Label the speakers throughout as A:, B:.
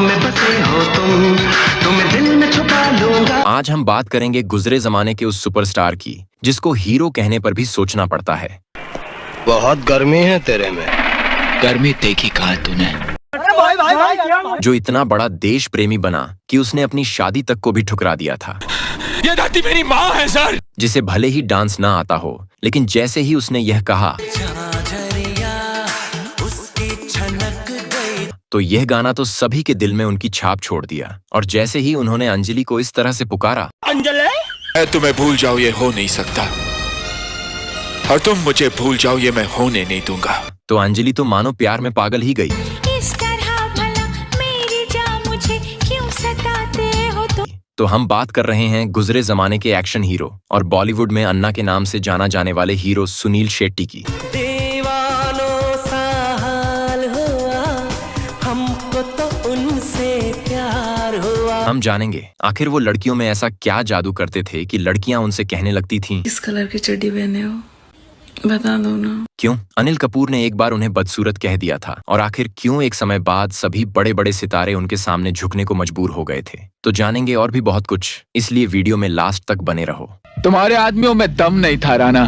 A: में बसे हो तुम्हें दिल में छुपा लूंगा।
B: आज हम बात करेंगे गुजरे जमाने के उस सुपरस्टार की जिसको हीरो कहने पर भी सोचना पड़ता है।
C: बहुत गर्मी है तेरे में।
D: गर्मी देखी कहा तूने?
B: जो इतना बड़ा देश प्रेमी बना कि उसने अपनी शादी तक को भी ठुकरा दिया था।
D: ये दादी मेरी माँ है सर।
B: जिसे भले ही डांस ना आता हो, लेकिन जैसे ही उसने यह कहा तो यह गाना तो सभी के दिल में उनकी छाप छोड़ दिया। और जैसे ही उन्होंने अंजलि को इस तरह से पुकारा,
D: अंजलि, मैं तुम्हें भूल जाओ ये हो नहीं सकता, और तुम मुझे भूल जाओ ये मैं होने नहीं दूंगा,
B: तो अंजलि तो मानो प्यार में पागल ही गई।
E: इस तरह भला मेरी जान मुझे क्यों सताते हो
B: तो हम बात कर रहे हैं गुजरे जमाने के एक्शन हीरो और बॉलीवुड में अन्ना के नाम से जाना जाने वाले हीरो सुनील शेट्टी की।
A: दीवानों सा हाल हुआ, हमको तो उनसे प्यार हुआ।
B: हम जानेंगे आखिर वो लड़कियों में ऐसा क्या जादू करते थे कि लड़कियां उनसे कहने लगती थीं,
F: किस कलर की चड्डी पहने हो, बता दो ना।
B: क्यों अनिल कपूर ने एक बार उन्हें बदसूरत कह दिया था, और आखिर क्यों एक समय बाद सभी बड़े बड़े सितारे उनके सामने झुकने को मजबूर हो गए थे। तो जानेंगे और भी बहुत कुछ, इसलिए वीडियो में लास्ट तक बने रहो।
G: तुम्हारे आदमियों में दम नहीं था राणा,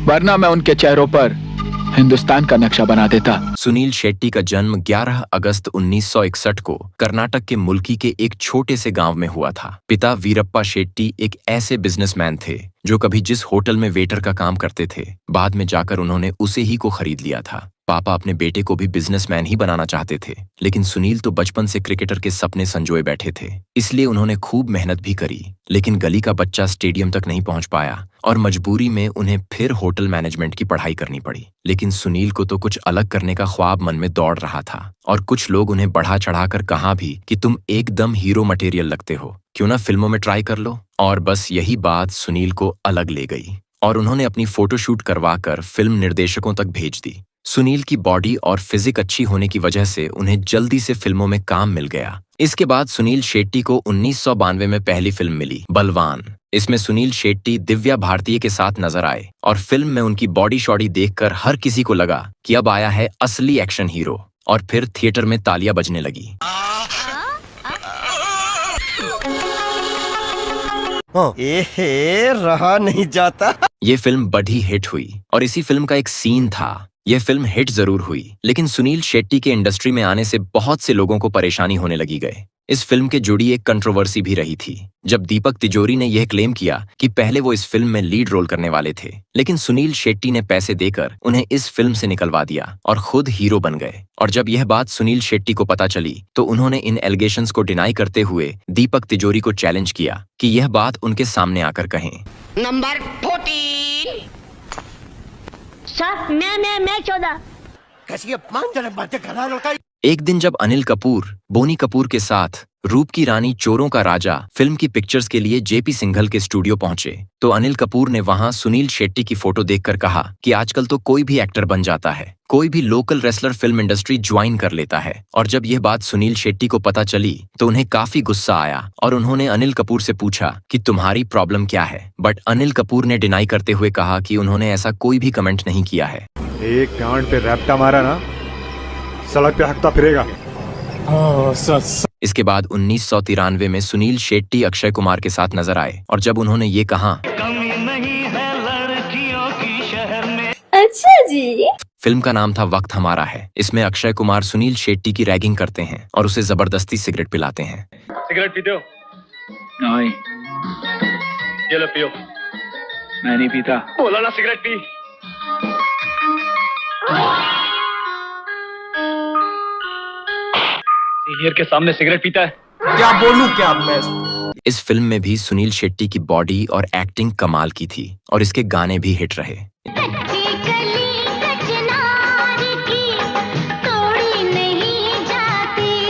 G: वरना मैं उनके चेहरों पर हिंदुस्तान का नक्शा बना देता।
B: सुनील शेट्टी का जन्म 11 अगस्त 1961 को कर्नाटक के मुल्की के एक छोटे से गांव में हुआ था। पिता वीरप्पा शेट्टी एक ऐसे बिजनेसमैन थे जो कभी जिस होटल में वेटर का काम करते थे, बाद में जाकर उन्होंने उसे ही को खरीद लिया था। पापा अपने बेटे को भी बिजनेसमैन ही बनाना चाहते थे, लेकिन सुनील तो बचपन से क्रिकेटर के सपने संजोए बैठे थे, इसलिए उन्होंने खूब मेहनत भी करी। लेकिन गली का बच्चा स्टेडियम तक नहीं पहुंच पाया और मजबूरी में उन्हें फिर होटल मैनेजमेंट की पढ़ाई करनी पड़ी। लेकिन सुनील को तो कुछ अलग करने का ख्वाब मन में दौड़ रहा था, और कुछ लोग उन्हें बढ़ा चढ़ाकर कहा भी कि तुम एकदम हीरो मटेरियल लगते हो, क्यों ना फिल्मों में ट्राई कर लो। और बस यही बात सुनील को अलग ले गई और उन्होंने अपनी फोटोशूट करवाकर फिल्म निर्देशकों तक भेज दी। सुनील की बॉडी और फिजिक अच्छी होने की वजह से उन्हें जल्दी से फिल्मों में काम मिल गया। इसके बाद सुनील शेट्टी को 1992 में पहली फिल्म मिली, बलवान। इसमें सुनील शेट्टी दिव्या भारतीय के साथ नजर आए और फिल्म में उनकी बॉडी शॉडी देखकर हर किसी को लगा कि अब आया है असली एक्शन हीरो, और फिर थिएटर में तालियां बजने लगी।
C: रहा नहीं जाता।
B: ये फिल्म बड़ी हिट हुई और इसी फिल्म का एक सीन था। यह फिल्म हिट जरूर हुई, लेकिन सुनील शेट्टी के इंडस्ट्री में आने से बहुत से लोगों को परेशानी होने लगी गए। इस फिल्म के जुड़ी एक कंट्रोवर्सी भी रही थी, जब दीपक तिजोरी ने यह क्लेम किया कि पहले वो इस फिल्म में लीड रोल करने वाले थे, लेकिन सुनील शेट्टी ने पैसे देकर उन्हें इस फिल्म से निकलवा दिया और खुद हीरो बन गए। और जब यह बात सुनील शेट्टी को पता चली तो उन्होंने इन एलिगेशंस को डिनाई करते हुए दीपक तिजोरी को चैलेंज किया कि यह बात उनके सामने आकर कहें।
H: नंबर 14 सर, मैं 14।
C: कैसी अपमानजनक बातें कर रहा है लड़का।
B: एक दिन जब अनिल कपूर बोनी कपूर के साथ रूप की रानी चोरों का राजा फिल्म की पिक्चर्स के लिए जेपी सिंघल के स्टूडियो पहुंचे, तो अनिल कपूर ने वहां सुनील शेट्टी की फोटो देखकर कहा कि आजकल तो कोई भी एक्टर बन जाता है, कोई भी local wrestler film industry join कर लेता है। और जब यह बात सुनील शेट्टी को पता चली तो उन्हें काफी गुस्सा आया और उन्होंने अनिल कपूर से पूछा कि तुम्हारी प्रॉब्लम क्या है। बट अनिल कपूर ने डिनाई करते हुए कहा कि उन्होंने ऐसा कोई भी कमेंट नहीं किया है।
I: एक गांड पे रैप्टा मारा ना, सड़क पे हकता फिरेगा।
B: इसके बाद 1993 में सुनील शेट्टी अक्षय कुमार के साथ नजर आए, और जब उन्होंने ये कहा,
A: कमी नहीं है लड़कियों की शहर में।
E: अच्छा जी।
B: फिल्म का नाम था वक्त हमारा है। इसमें अक्षय कुमार सुनील शेट्टी की रैगिंग करते हैं और उसे जबरदस्ती सिगरेट पिलाते हैं।
I: सिगरेट पीते हो?
D: नहीं,
I: ये लो पियो।
D: मैं नहीं पीता।
I: बोला ना सिगरेट पी। सीनियर के सामने सिगरेट पीता है?
C: क्या बोलूं क्या मैं।
B: इस फिल्म में भी सुनील शेट्टी की बॉडी और एक्टिंग कमाल की थी और इसके गाने भी हिट रहे।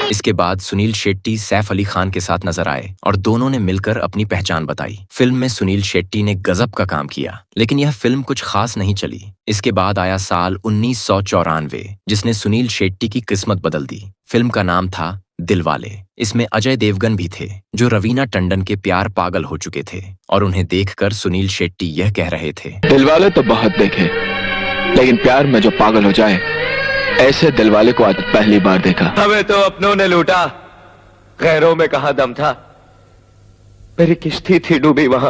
B: इसके बाद सुनील शेट्टी सैफ अली खान के साथ नजर आए और दोनों ने मिलकर अपनी पहचान बताई। फिल्म में सुनील शेट्टी ने गजब का काम किया, लेकिन यह फिल्म कुछ खास नहीं चली। इसके बाद आया साल 1994, जिसने सुनील शेट्टी की किस्मत बदल दी। फिल्म का नाम था दिलवाले। इसमें अजय देवगन भी थे, जो रवीना टंडन के प्यार पागल हो चुके थे, और उन्हें देखकर सुनील शेट्टी यह कह रहे थे,
G: दिलवाले तो बहुत देखे, लेकिन प्यार में जो पागल हो जाए ऐसे दिलवाले को आज पहली बार देखा।
C: हमें तो अपनों ने लूटा, गैरों में कहा दम था, मेरी किश्ती थी डूबी वहां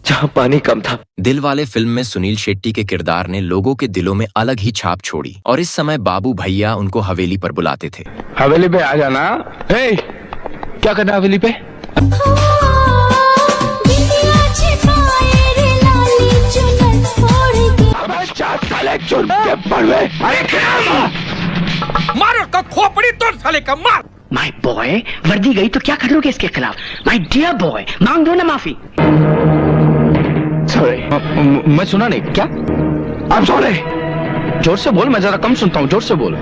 C: जहां पानी कम था।
B: दिलवाले फिल्म में सुनील शेट्टी के किरदार ने लोगों के दिलों में अलग ही छाप छोड़ी और इस समय बाबू भैया उनको हवेली पर बुलाते थे।
G: हवेली पे आ जाना। हे, क्या करना हवेली पे?
C: मारो का खोपड़ी तोड़ साले का, मार।
H: माय बॉय, वर्दी गई तो क्या कर लोगे इसके खिलाफ? माय डियर बॉय, मांग दो ना माफी।
G: सॉरी, मैं सुना नहीं। क्या? आप सॉरी? जोर से बोल, मैं जरा कम सुनता हूँ, जोर से बोल।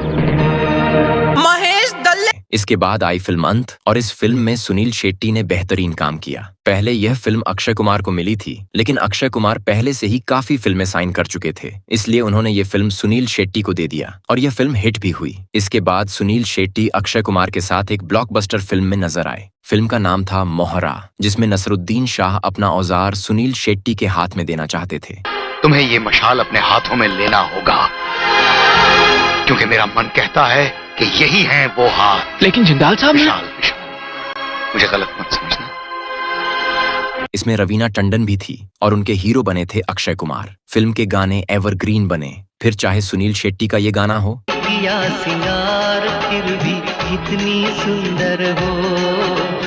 F: महेश दल्ले।
B: इसके बाद आई फिल्म अंत और इस फिल्म में सुनील शेट्टी ने बेहतरीन काम किया। पहले यह फिल्म अक्षय कुमार को मिली थी, लेकिन अक्षय कुमार पहले से ही काफी फिल्में साइन कर चुके थे, इसलिए उन्होंने ये फिल्म सुनील शेट्टी को दे दिया और यह फिल्म हिट भी हुई। इसके बाद सुनील शेट्टी अक्षय कुमार के साथ एक ब्लॉकबस्टर फिल्म में नजर आए। फिल्म का नाम था मोहरा, जिसमें नसरुद्दीन शाह अपना औजार सुनील शेट्टी के हाथ में देना चाहते थे।
J: तुम्हें ये मशाल अपने हाथों में लेना होगा, क्योंकि मेरा मन कहता है कि यही है वो हाथ।
G: लेकिन जिंदाल साहब,
J: विशाल, मुझे गलत मत समझना।
B: इसमें रवीना टंडन भी थी और उनके हीरो बने थे अक्षय कुमार। फिल्म के गाने एवरग्रीन बने, फिर चाहे सुनील शेट्टी का ये गाना हो,
A: किया सिंगार फिर भी कितनी सुंदर हो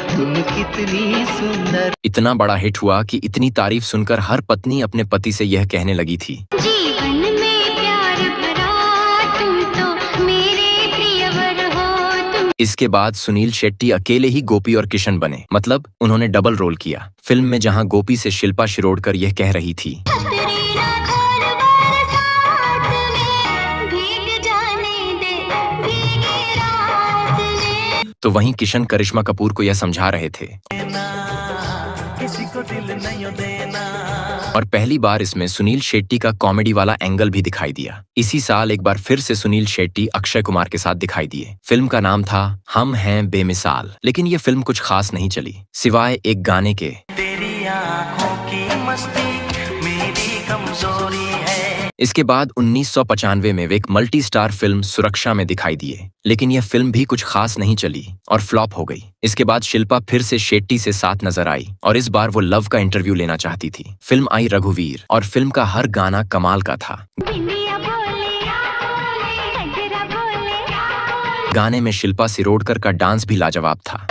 A: तुम, कितनी सुंदर।
B: इतना बड़ा हिट हुआ कि इतनी तारीफ सुनकर हर पत्नी अपने पति से यह कहने लगी थी,
E: जीवन में प्यार भरा तुम तो मेरे प्रियवर हो तुम।
B: इसके बाद सुनील शेट्टी अकेले ही गोपी और किशन बने, मतलब उन्होंने डबल रोल किया। फिल्म में जहां गोपी से शिल्पा शिरोडकर यह कह रही थी, तो वहीं किशन करिश्मा कपूर को यह समझा रहे थे।
A: किसी को दिल नहीं देना।
B: और पहली बार इसमें सुनील शेट्टी का कॉमेडी वाला एंगल भी दिखाई दिया। इसी साल एक बार फिर से सुनील शेट्टी अक्षय कुमार के साथ दिखाई दिए। फिल्म का नाम था हम हैं बेमिसाल, लेकिन ये फिल्म कुछ खास नहीं चली, सिवाय एक गाने के।
A: तेरी आंखों की मस्ती मेरी कमजोरी है।
B: इसके बाद 1995 में वे एक मल्टी स्टार फिल्म सुरक्षा में दिखाई दिए, लेकिन यह फिल्म भी कुछ खास नहीं चली और फ्लॉप हो गई। इसके बाद शिल्पा फिर से शेट्टी से साथ नजर आई और इस बार वो लव का इंटरव्यू लेना चाहती थी। फिल्म आई रघुवीर और फिल्म का हर गाना कमाल का था। गाने में शिल्पा शिरोडकर का डांस भी लाजवाब था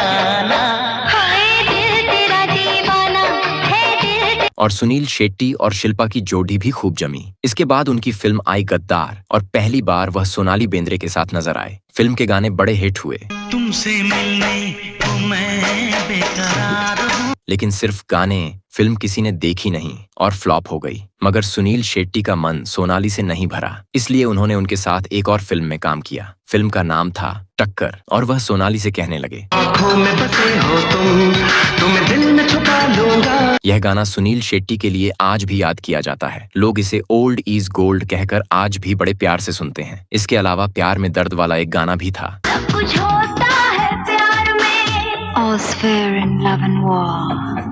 B: और सुनील शेट्टी और शिल्पा की जोड़ी भी खूब जमी। इसके बाद उनकी फिल्म आई गद्दार और पहली बार वह सोनाली बेंद्रे के साथ नजर आए। फिल्म के गाने बड़े हिट हुए,
A: तुमसे मिलने को मैं बेकरार हूँ।
B: लेकिन सिर्फ गाने, फिल्म किसी ने देखी नहीं और फ्लॉप हो गई। मगर सुनील शेट्टी का मन सोनाली से नहीं भरा, इसलिए उन्होंने उनके साथ एक और फिल्म में काम किया। फिल्म का नाम था टक्कर और वह सोनाली से कहने लगे,
A: आँखों में बसे हो तुम, तुम्हें दिल में छुपा लूंगा।
B: यह गाना सुनील शेट्टी के लिए आज भी याद किया जाता है। लोग इसे ओल्ड इज गोल्ड कहकर आज भी बड़े प्यार से सुनते हैं। इसके अलावा प्यार में दर्द वाला एक गाना भी था।
E: सब कुछ होता है प्यार में। All's fair in love and war.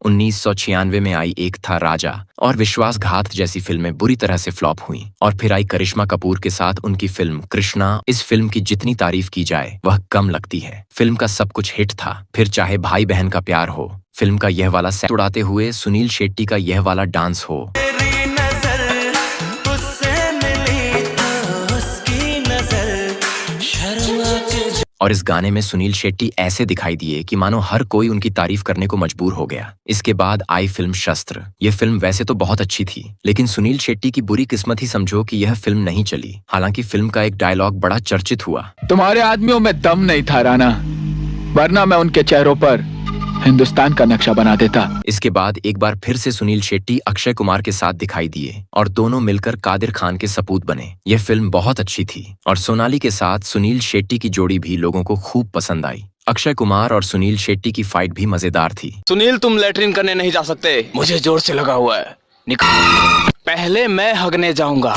B: 1996 में आई एक था राजा और विश्वासघात जैसी फिल्में बुरी तरह से फ्लॉप हुई और फिर आई करिश्मा कपूर के साथ उनकी फिल्म कृष्णा। इस फिल्म की जितनी तारीफ की जाए वह कम लगती है। फिल्म का सब कुछ हिट था, फिर चाहे भाई बहन का प्यार हो, फिल्म का यह वाला सेट उड़ाते हुए सुनील शेट्टी का यह वाला डांस हो, और इस गाने में सुनील शेट्टी ऐसे दिखाई दिए कि मानो हर कोई उनकी तारीफ करने को मजबूर हो गया। इसके बाद आई फिल्म शस्त्र। यह फिल्म वैसे तो बहुत अच्छी थी, लेकिन सुनील शेट्टी की बुरी किस्मत ही समझो कि यह फिल्म नहीं चली। हालांकि फिल्म का एक डायलॉग बड़ा चर्चित हुआ,
G: तुम्हारे आदमियों में दम नहीं था राना, वरना मैं उनके चेहरों पर हिंदुस्तान का नक्शा बना देता।
B: इसके बाद एक बार फिर से सुनील शेट्टी अक्षय कुमार के साथ दिखाई दिए और दोनों मिलकर कादिर खान के सपूत बने। यह फिल्म बहुत अच्छी थी और सोनाली के साथ सुनील शेट्टी की जोड़ी भी लोगों को खूब पसंद आई। अक्षय कुमार और सुनील शेट्टी की फाइट भी मजेदार थी।
C: सुनील, तुम लेटरिन करने नहीं जा सकते, मुझे जोर से लगा हुआ है, निकल। पहले मैं हगने जाऊंगा।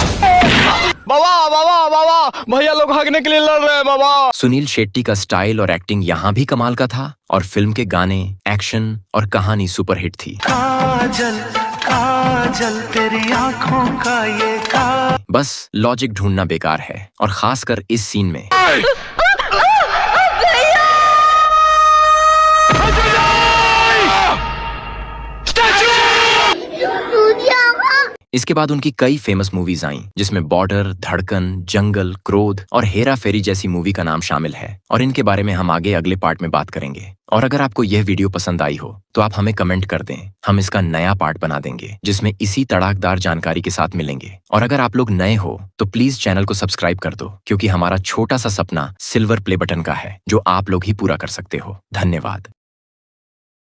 C: बाबा बाबा बाबा, भैया लोग हगने के लिए लड़ रहे हैं बाबा।
B: सुनील शेट्टी का स्टाइल और एक्टिंग यहाँ भी कमाल का था और फिल्म के गाने, एक्शन और कहानी सुपरहिट थी।
A: काजल काजल तेरी आंखों का ये
B: बस लॉजिक ढूंढना बेकार है, और खासकर इस सीन में। इसके बाद उनकी कई फेमस मूवीज आईं, जिसमें बॉर्डर, धड़कन, जंगल, क्रोध और हेरा फेरी जैसी मूवी का नाम शामिल है, और इनके बारे में हम आगे अगले पार्ट में बात करेंगे। और अगर आपको यह वीडियो पसंद आई हो तो आप हमें कमेंट कर दें, हम इसका नया पार्ट बना देंगे जिसमें इसी तड़ाकदार जानकारी के साथ मिलेंगे। और अगर आप लोग नए हो तो प्लीज चैनल को सब्सक्राइब कर दो, क्योंकि हमारा छोटा सा सपना सिल्वर प्ले बटन का है जो आप लोग ही पूरा कर सकते हो। धन्यवाद।